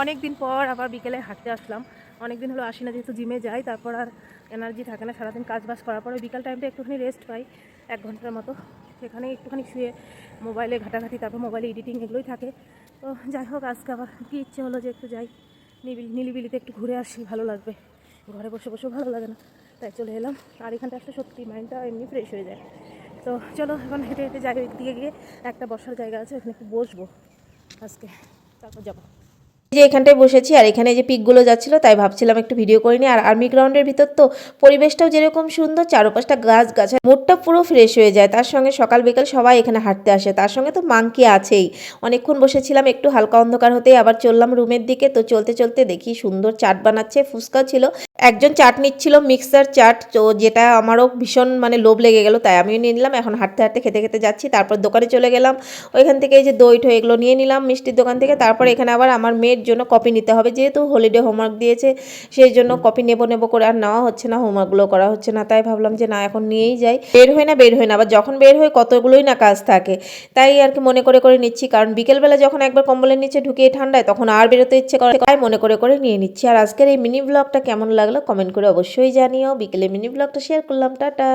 অনেক দিন পর আবার বিকেলে হাঁটতে আসলাম। অনেক দিন হলো আসি না, যেহেতু জিমে যাই, তারপর আর এনার্জি থাকে না। সারাদিন কাজ বাজ করার পরে বিকাল টাইমটা একটুখানি রেস্ট পাই 1 ঘন্টার মতো। সেখানে একটুখানি শুয়ে মোবাইলে ঘাটাঘাটি, তারপর মোবাইলে এডিটিং এগুলোই থাকে। তো যাই হোক, আজকে আবার কী ইচ্ছে হলো যে একটু যাই, নিলিবিলিতে একটু ঘুরে আসি, ভালো লাগবে। ঘরে বসে বসেও ভালো লাগে না, তাই চলে এলাম। আর এখানটা আসলে সত্যি মাইন্ডটা এমনি ফ্রেশ হয়ে যায়। তো চলো এখন হেঁটে হেঁটে যাই, ওই দিকে গিয়ে একটা বসার জায়গা আছে, ওখানে একটু বসবো আজকে, তারপর যাবো। যে এখানটায় বসেছি আর এখানে যে পিকগুলো যাচ্ছিল, তাই ভাবছিলাম একটু ভিডিও করে নিই। আর আর্মি গ্রাউন্ডের ভিতর তো পরিবেশটাও যেরকম সুন্দর, চারপাশটা গাছ গাছালি, মুডটা পুরো ফ্রেশ হয়ে যায়। তার সঙ্গে সকাল বিকাল সবাই এখানে হাঁটতে আসে, তার সঙ্গে তো মাংকি আছেই। অনেকক্ষণ বসেছিলাম, একটু হালকা অন্ধকার হতেই আবার চললাম রুমের দিকে। তো চলতে চলতে দেখি সুন্দর চাট বানাচ্ছে, ফুচকাও ছিল। একজন চাট নিচ্ছিল, মিক্সার চাট, তো যেটা আমারও ভীষণ মানে লোভ লেগে গেল, তাই আমিও নিয়ে নিলাম। এখন হাঁটতে হাঁটতে খেতে খেতে যাচ্ছি। তারপর দোকানে চলে গেলাম, ওইখান থেকে এই যে দই ঠই এগুলো নিয়ে নিলাম মিষ্টির দোকান থেকে। তারপর এখানে আবার আমার মেয়ের জন্য কপি নিতে হবে, যেহেতু হলিডে হোমওয়ার্ক দিয়েছে, সেই জন্য কপি নেবো নেবো করে আর নেওয়া হচ্ছে না, হোমওয়ার্কগুলো করা হচ্ছে না। তাই ভাবলাম যে না, এখন নিয়েই যাই। বের হয় না, আবার যখন বের হই কতগুলোই না কাজ থাকে, তাই আর কি মনে করে করে নিচ্ছি। কারণ বিকেলবেলা যখন একবার কম্বলের নিচে ঢুকিয়ে ঠান্ডায়, তখন আর বেরোতে ইচ্ছে করে, তাই মনে করে করে নিয়ে নিচ্ছি। আর আজকের এই মিনি ব্লগটা কেমন লাগলো কমেন্ট করে অবশ্যই জানিও। বিকেলে মিনি ব্লগটা শেয়ার করলাম, টাটা।